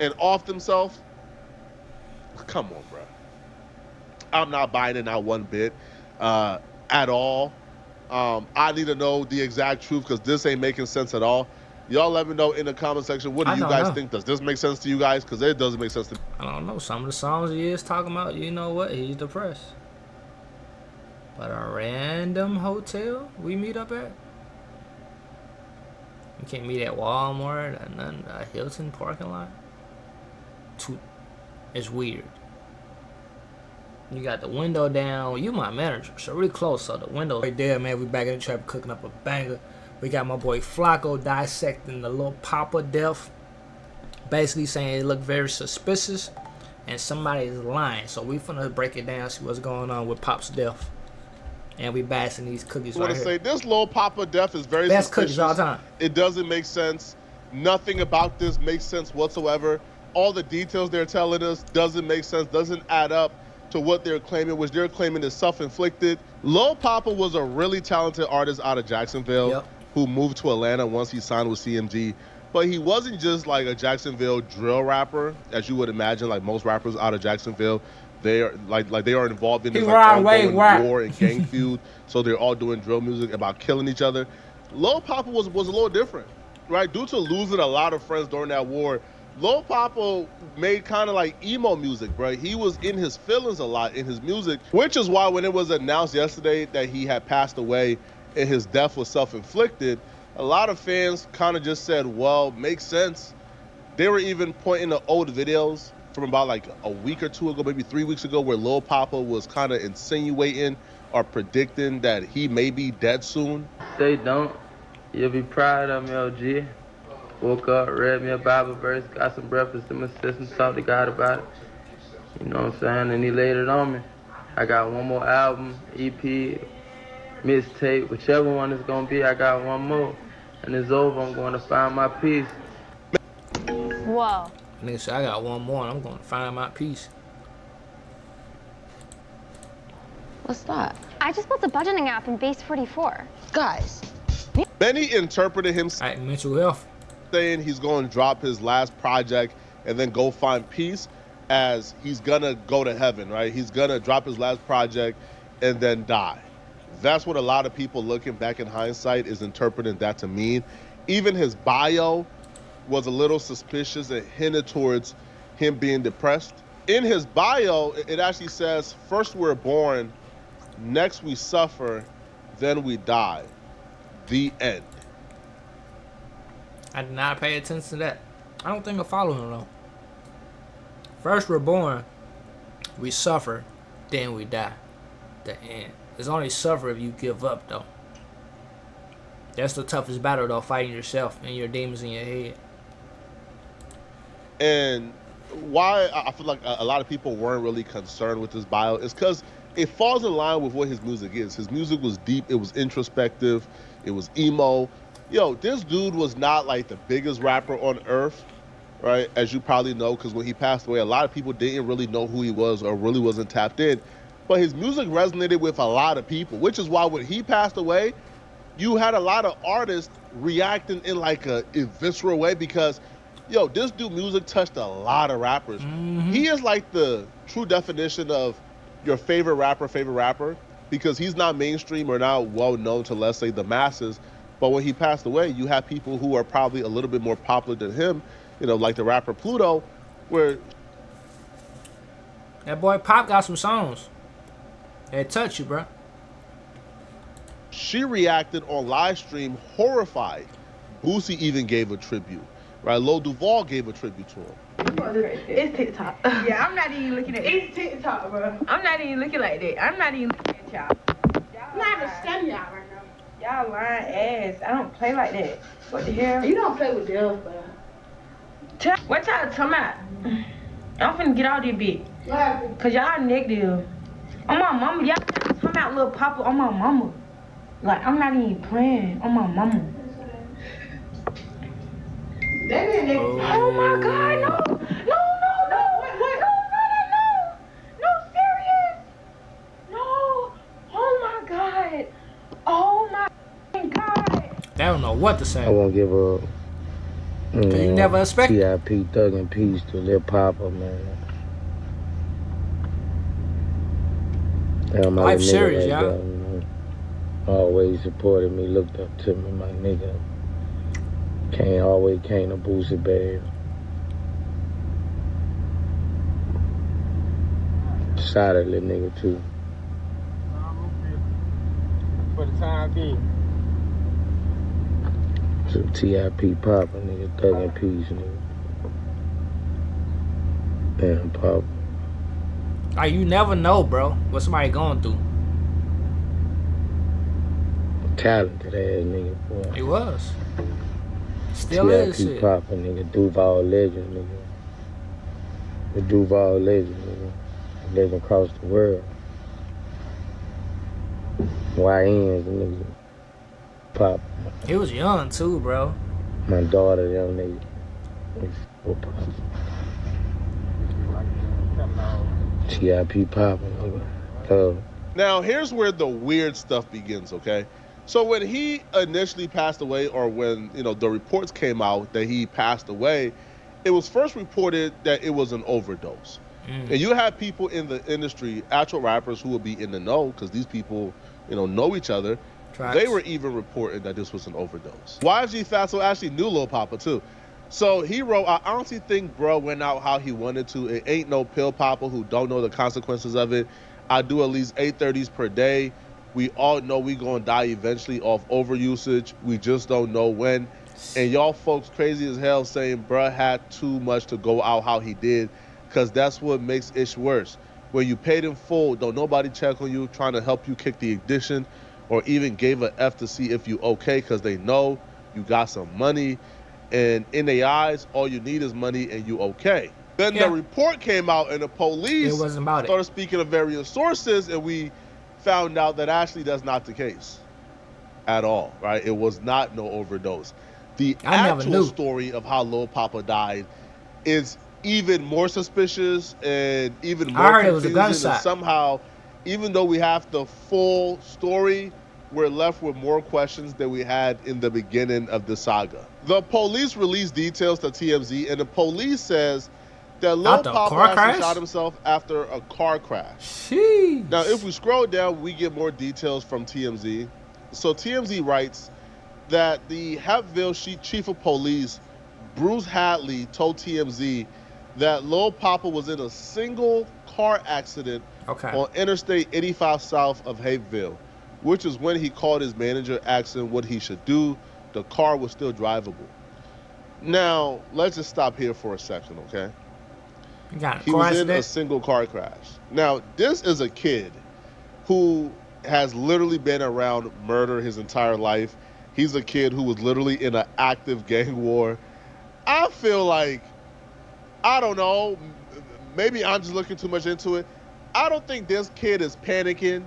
and off themselves, come on, bro. I'm not buying it not one bit at all. I need to know the exact truth because this ain't making sense at all. Y'all let me know in the comment section. What do I you don't guys know. think? Does this make sense to you guys? Because it doesn't make sense to me. I don't know. Some of the songs he is talking about, you know what? He's depressed. But a random hotel we meet up at? You can't meet at Walmart and then a Hilton parking lot? It's weird. You got the window down. You my manager, so really close. So the window right there, man. We back in the trap cooking up a banger. We got my boy Flacco dissecting the Lil Poppa death. Basically saying it looked very suspicious and somebody is lying. So we finna break it down, see what's going on with Pop's death. And we bashing these cookies right here. I want to say this Lil Poppa death is very best suspicious. Cookies all time. It doesn't make sense. Nothing about this makes sense whatsoever. All the details they're telling us doesn't make sense, doesn't add up to what they're claiming, which they're claiming is self-inflicted. Lil Poppa was a really talented artist out of Jacksonville who moved to Atlanta once he signed with CMG. But he wasn't just like a Jacksonville drill rapper, as you would imagine, like most rappers out of Jacksonville. They are like they are involved in this like ongoing war and gang feud. So they're all doing drill music about killing each other. Lil Poppa was a little different, right? Due to losing a lot of friends during that war, Lil Poppa made kind of like emo music, bro. He was in his feelings a lot in his music, which is why when it was announced yesterday that he had passed away and his death was self-inflicted, a lot of fans kind of just said, well, makes sense. They were even pointing to old videos from about like a week or two ago, maybe 3 weeks ago, where Lil Poppa was kind of insinuating or predicting that he may be dead soon. They don't. You'll be proud of me, OG. Woke up, read me a Bible verse, got some breakfast in my system, talked to God about it. You know what I'm saying? And he laid it on me. I got one more album, EP, mixtape, whichever one it's gonna be, I got one more. And it's over, I'm going to find my peace. Whoa. Nigga said, I got one more and I'm going to find my peace. What's that? I just built a budgeting app in Base 44. Guys. Benny interpreted him mental health, saying he's going to drop his last project and then go find peace as he's going to go to heaven, right? He's going to drop his last project and then die. That's what a lot of people looking back in hindsight is interpreting that to mean. Even his bio was a little suspicious and hinted towards him being depressed. In his bio, it actually says, first we're born, next we suffer, then we die. The end. I did not pay attention to that. I don't think I follow him though. First we're born, we suffer, then we die. The end. It's only suffer if you give up though. That's the toughest battle though, fighting yourself and your demons in your head. And why I feel like a lot of people weren't really concerned with his bio is because it falls in line with what his music is. His music was deep, it was introspective, it was emo. Yo, this dude was not like the biggest rapper on earth, right? As you probably know, because when he passed away, a lot of people didn't really know who he was or really wasn't tapped in. But his music resonated with a lot of people, which is why when he passed away, you had a lot of artists reacting in like a visceral way because, yo, this dude music touched a lot of rappers. He is like the true definition of your favorite rapper, because he's not mainstream or not well known to, let's say, the masses. But when he passed away, you have people who are probably a little bit more popular than him, you know, like the rapper Pluto, where that boy Pop got some songs. They touch you, bro. She reacted on live stream horrified. Boosie even gave a tribute, right? Lil Duval gave a tribute to him. It's TikTok. Yeah, I'm not even looking at it. It's TikTok, bro. I'm not even looking like that. I'm not even looking at y'all. I'm not even studying y'all right now. Y'all lying ass. I don't play like that. What the hell? You don't play with Dev, bro. What y'all talking about? I'm finna get out this bitch. What happened? Cause y'all negative. On my mama, y'all talking about Lil Poppa on my mama. Like, I'm not even playing on my mama. Oh my God, no. No, serious. No. Oh my God. Oh my God. They don't know what to say. I won't give up. Cause you never expected. TIP Thug and Peace to Lil Poppa, man. My Life little nigga serious, right y'all. there, you know. Always supported me, looked up to me, my nigga. Always came to Boosie Bad. Shot at little nigga too. For the time being. So TIP Poppa, nigga, Thug and Peace, nigga. Damn, Poppa. Like, you never know, bro, what somebody going through. Talented ass nigga, boy. He was. Still is TIP shit. Poppa, nigga, Duval legend, nigga. The Duval legend, nigga. Legend across the world. YNs, nigga. Pop. He was young too, bro. My daughter, them nigga. TIP Poppa, nigga. Now, here's where the weird stuff begins, okay? So when he initially passed away, or when, you know, the reports came out that he passed away, it was first reported that it was an overdose. And you have people in the industry, actual rappers who will be in the know, because these people, you know each other. Tracks. They were even reporting that this was an overdose. YG Fatso actually knew Lil Poppa too. So he wrote, I honestly think bro went out how he wanted to. It ain't no pill popper who don't know the consequences of it. I do at least 830s per day. We all know we gonna die eventually off overusage. We just don't know when. And y'all folks crazy as hell saying bruh had too much to go out how he did, because that's what makes it worse. When you paid in full, don't nobody check on you, trying to help you kick the addiction, or even gave a F to see if you okay, because they know you got some money. And in their eyes, all you need is money and you okay. Then the report came out and the police started speaking of various sources, and we found out that actually that's not the case at all, right? It was not no overdose. The actual story of how Lil Poppa died is even more suspicious and even more confusing. It was a gunshot. And somehow, even though we have the full story, we're left with more questions than we had in the beginning of the saga. The police released details to TMZ, and the police says that Lil Poppa actually shot himself after a car crash. Sheesh. Now, if we scroll down, we get more details from TMZ. So TMZ writes that the Hapville chief of police, Bruce Hadley, told TMZ that Lil Poppa was in a single car accident on Interstate 85 south of Hapeville, which is when he called his manager asking what he should do. The car was still drivable. Now, let's just stop here for a second, okay? He was in a single car crash. Now, this is a kid who has literally been around murder his entire life. He's a kid who was literally in an active gang war. I feel like, I don't know, maybe I'm just looking too much into it. I don't think this kid is panicking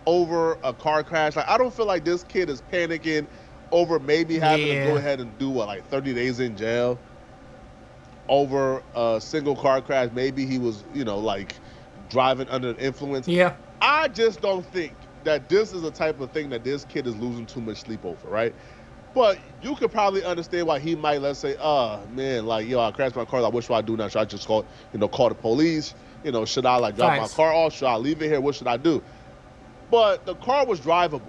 over a car crash. Like, I don't feel like this kid is panicking over maybe having to go ahead and do what, like 30 days in jail over a single car crash. Maybe he was, you know, like driving under the influence. Yeah. I just don't think that this is the type of thing that this kid is losing too much sleep over, right? But you could probably understand why he might, let's say, man, like, yo, I crashed my car. Like, what should I do now? Should I just call the police? You know, should I like drop my car off? Should I leave it here? What should I do? But the car was drivable.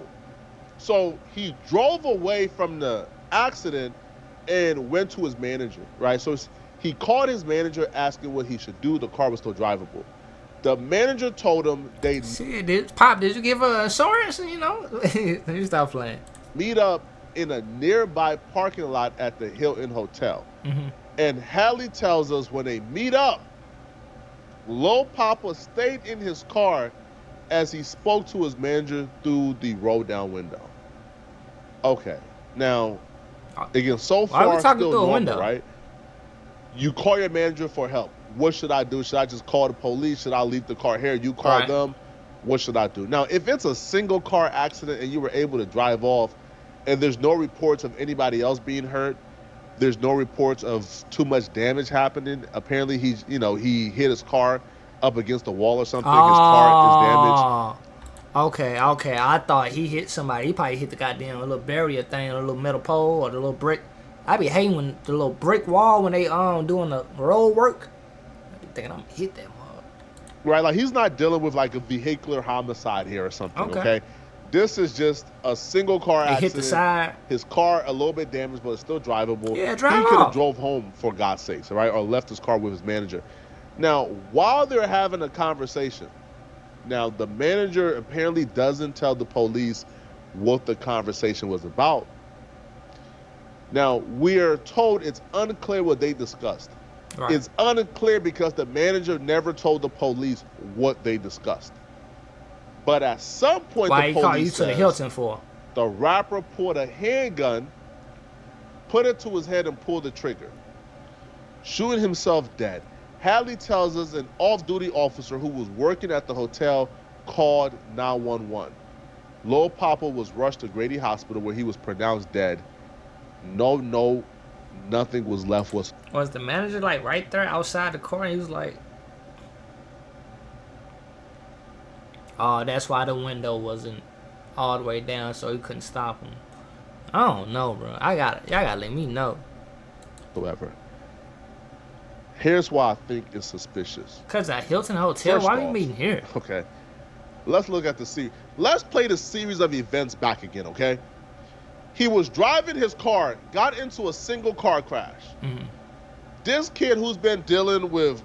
So he drove away from the accident and went to his manager, right? So he called his manager asking what he should do. The car was still drivable. The manager told him they... Pop, did you give her insurance? You know? You stop playing. Meet up in a nearby parking lot at the Hilton Hotel. Mm-hmm. And Hallie tells us when they meet up, Lil Poppa stayed in his car as he spoke to his manager through the roll-down window. Okay. Now, again, so far, still normal, right? You call your manager for help. What should I do? Should I just call the police? Should I leave the car here? You call them. What should I do? Now, if it's a single car accident and you were able to drive off and there's no reports of anybody else being hurt, there's no reports of too much damage happening. Apparently, he hit his car up against the wall or something. His car is damaged. Okay. I thought he hit somebody. He probably hit the goddamn little barrier thing, or the little metal pole, or the little brick. I be hating when the little brick wall when they doing the road work. I be thinking I'm gonna hit that mug. Right, like he's not dealing with like a vehicular homicide here or something. Okay. This is just a single car accident. Hit the side. His car a little bit damaged, but it's still drivable. Yeah, drive He could have off. drove home for God's sakes, right? Or left his car with his manager. Now, while they're having a conversation, now the manager apparently doesn't tell the police what the conversation was about. Now, we are told it's unclear what they discussed. Right. It's unclear because the manager never told the police what they discussed. But at some point, Why the he police called you to the says Hilton for? the rapper pulled a handgun, put it to his head, and pulled the trigger, shooting himself dead. Hadley tells us an off-duty officer who was working at the hotel called 911. Lil Poppa was rushed to Grady Hospital where he was pronounced dead. Nothing was left. Was the manager like right there outside the car? And he was like, oh, that's why the window wasn't all the way down, so he couldn't stop him. I don't know, bro. Y'all gotta let me know. Whatever. Here's why I think it's suspicious. Cause at Hilton Hotel, why we meeting here? Okay. Let's look at the series. Let's play the series of events back again, okay? He was driving his car, got into a single car crash. Mm-hmm. This kid who's been dealing with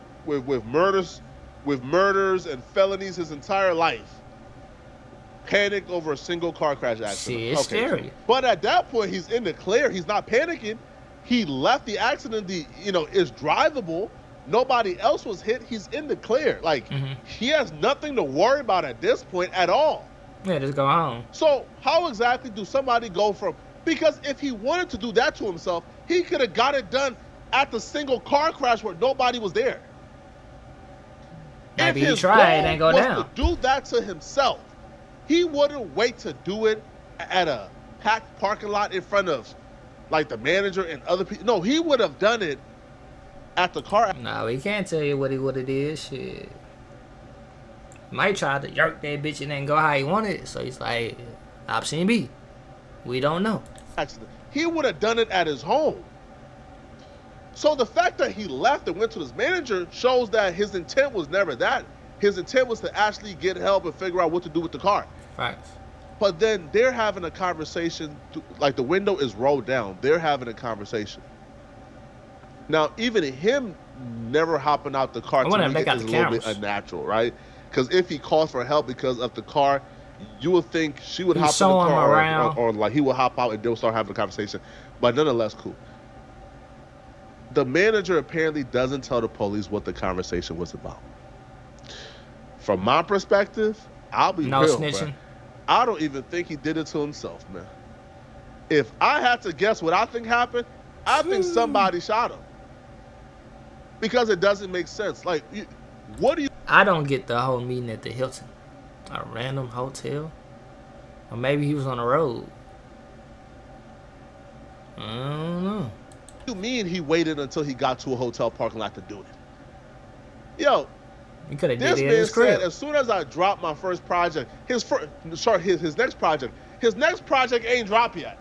murders and felonies his entire life panicked over a single car crash accident. See, it's scary. But at that point, he's in the clear. He's not panicking. He left the accident. It's drivable. Nobody else was hit. He's in the clear. Like, he has nothing to worry about at this point at all. Yeah, just go home. So how exactly do somebody go from... Because if he wanted to do that to himself, he could have got it done at the single car crash where nobody was there. Maybe if he his tried, it goal ain't go was down. to do that to himself, he wouldn't wait to do it at a packed parking lot in front of, like, the manager and other people. No, he would have done it at the car. No, we can't tell you what it is. Shit. Might try to yerk that bitch and then go how he wanted it. So he's like, option B. We don't know. Accident. He would have done it at his home. So the fact that he left and went to his manager shows that his intent was never that. His intent was to actually get help and figure out what to do with the car. Facts. But then they're having a conversation, like the window is rolled down. They're having a conversation. Now, even him never hopping out the car to me is a little bit unnatural, right? Because if he calls for help because of the car, you would think she would hop in the car or like he would hop out and they'll start having a conversation. But nonetheless, cool. The manager apparently doesn't tell the police what the conversation was about. From my perspective, I'll be real, snitching. Bro. I don't even think he did it to himself, man. If I had to guess what I think happened, I think somebody shot him. Because it doesn't make sense. Like, what do you... I don't get the whole meeting at the Hilton. A random hotel? Or maybe he was on the road. I don't know. What do you mean he waited until he got to a hotel parking lot to do it? Yo, he could have this did it man in his crib. said as soon as I dropped my first project, his next project ain't dropped yet.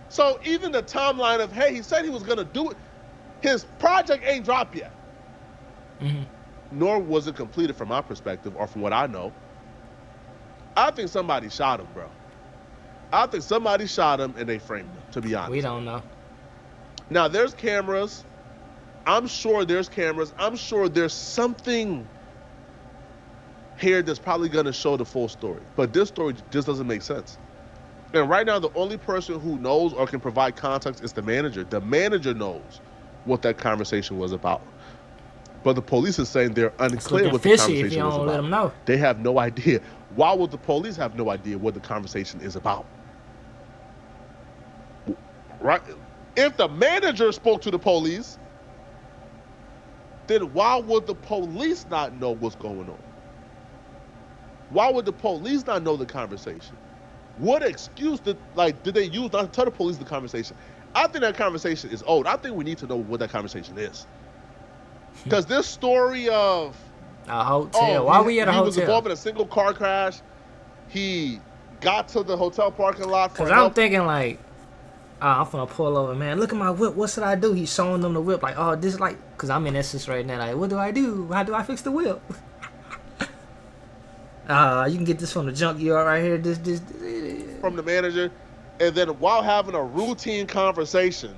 So even the timeline of, hey, he said he was going to do it, his project ain't dropped yet. Nor was it completed from my perspective or from what I know. I think somebody shot him, bro. I think somebody shot him and they framed him, to be honest. We don't know. Now, there's cameras. I'm sure there's cameras. I'm sure there's something here that's probably going to show the full story. But this story just doesn't make sense. And right now, the only person who knows or can provide context is the manager. The manager knows what that conversation was about. But the police is saying they're unclear what the conversation if you don't was about. let them know. They have no idea. Why would the police have no idea what the conversation is about? Right? If the manager spoke to the police, then why would the police not know what's going on? Why would the police not know the conversation? What excuse did they use not to tell the police the conversation? I think that conversation is old. I think we need to know what that conversation is. Because this story of a hotel. Why we at a hotel? He was involved in a single car crash. He got to the hotel parking lot. Because I'm thinking like, I'm finna pull over, man. Look at my whip. What should I do? He's showing them the whip. Like, oh, this like, cause I'm in Essence right now. Like, what do I do? How do I fix the whip? You can get this from the junkyard right here. This. From the manager, and then while having a routine conversation,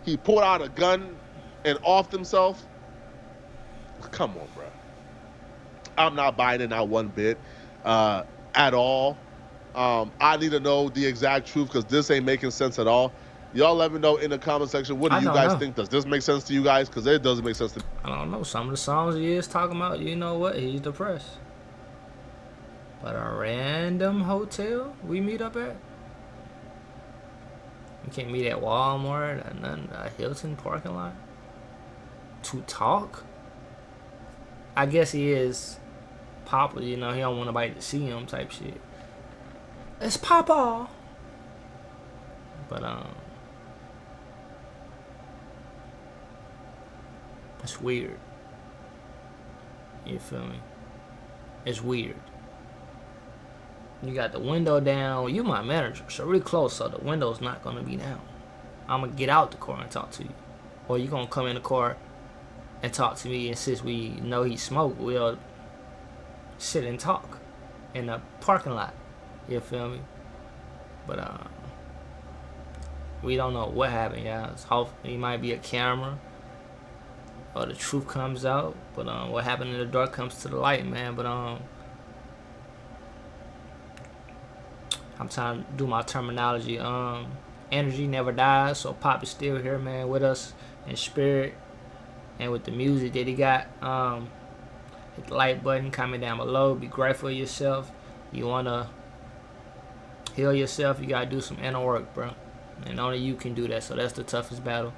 He pulled out a gun and offed himself. Come on, bro. I'm not buying it not one bit at all. I need to know the exact truth because this ain't making sense at all. Y'all let me know in the comment section. What do you guys think? Does this make sense to you guys? Because it doesn't make sense to me. I don't know. Some of the songs he is talking about, you know what? He's depressed. But a random hotel we meet up at? You can't meet at Walmart and then a Hilton parking lot to talk? I guess he is popular, you know. He don't want nobody to see him type shit. It's Papa. But it's weird. You feel me? It's weird. You got the window down. You my manager, so really close, so the window's not gonna be down. I'm gonna get out the car and talk to you, or you gonna come in the car and talk to me. And since we know he smoked, we'll sit and talk in the parking lot. You feel me? But we don't know what happened, y'all. It might be a camera, or the truth comes out. But what happened in the dark comes to the light, man. But I'm trying to do my terminology. Energy never dies, so Pop is still here, man, with us in spirit and with the music that he got. Hit the like button, comment down below. Be grateful for yourself. You wanna heal yourself, you gotta do some inner work, bro. And only you can do that. So that's the toughest battle,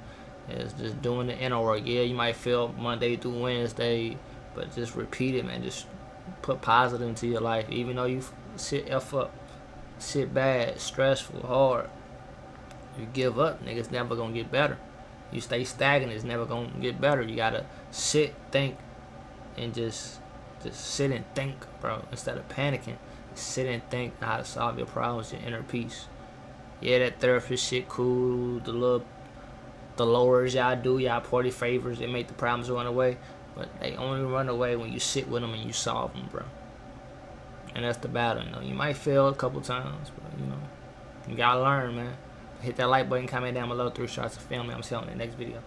is just doing the inner work. Yeah, you might feel Monday through Wednesday, but just repeat it, man. Just put positive into your life, even though you sit F up. Shit bad, stressful, hard. You give up, nigga, it's never gonna get better. You stay stagnant, it's never gonna get better. You gotta sit, think, and just sit and think, bro. Instead of panicking, sit and think how to solve your problems, your inner peace. Yeah, that therapist shit cool. The lowers y'all do, y'all party favors, they make the problems run away. But they only run away when you sit with them and you solve them, bro. And that's the battle, you know. You might fail a couple times, but, you know, you gotta learn, man. Hit that like button, comment down below. 3 shots of family. I'm seeing you in the next video.